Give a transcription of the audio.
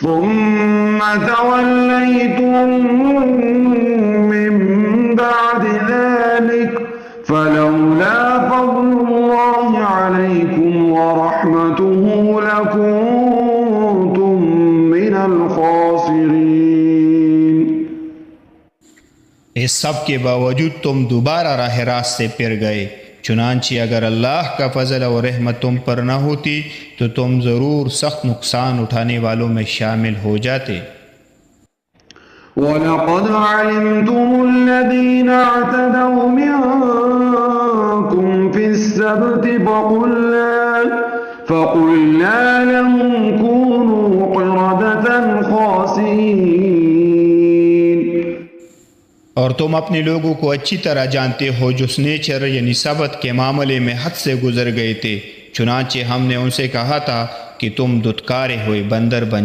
ثم توليتم من بعد ذلك فلولا فضل الله عليكم ورحمته لكنتم من الخاسرين۔ اس سب کے باوجود تم دوبارہ راہ راست سے پھر گئے، چنانچہ اگر اللہ کا فضل اور رحمت تم پر نہ ہوتی تو تم ضرور سخت نقصان اٹھانے والوں میں شامل ہو جاتے۔ وَلَقَدْ عَلِمْتُمُ الَّذِينَ اعْتَدَوْا مِنكُمْ فِي السَّبْتِ فَقُلْنَا لَهُمْ كُونُوا قِرَدَةً خَاسِئِينَ۔ اور تم اپنے لوگوں کو اچھی طرح جانتے ہو جو سنیچر یعنی سبت کے معاملے میں حد سے گزر گئے تھے، چنانچہ ہم نے ان سے کہا تھا کہ تم دھتکارے ہوئے بندر بن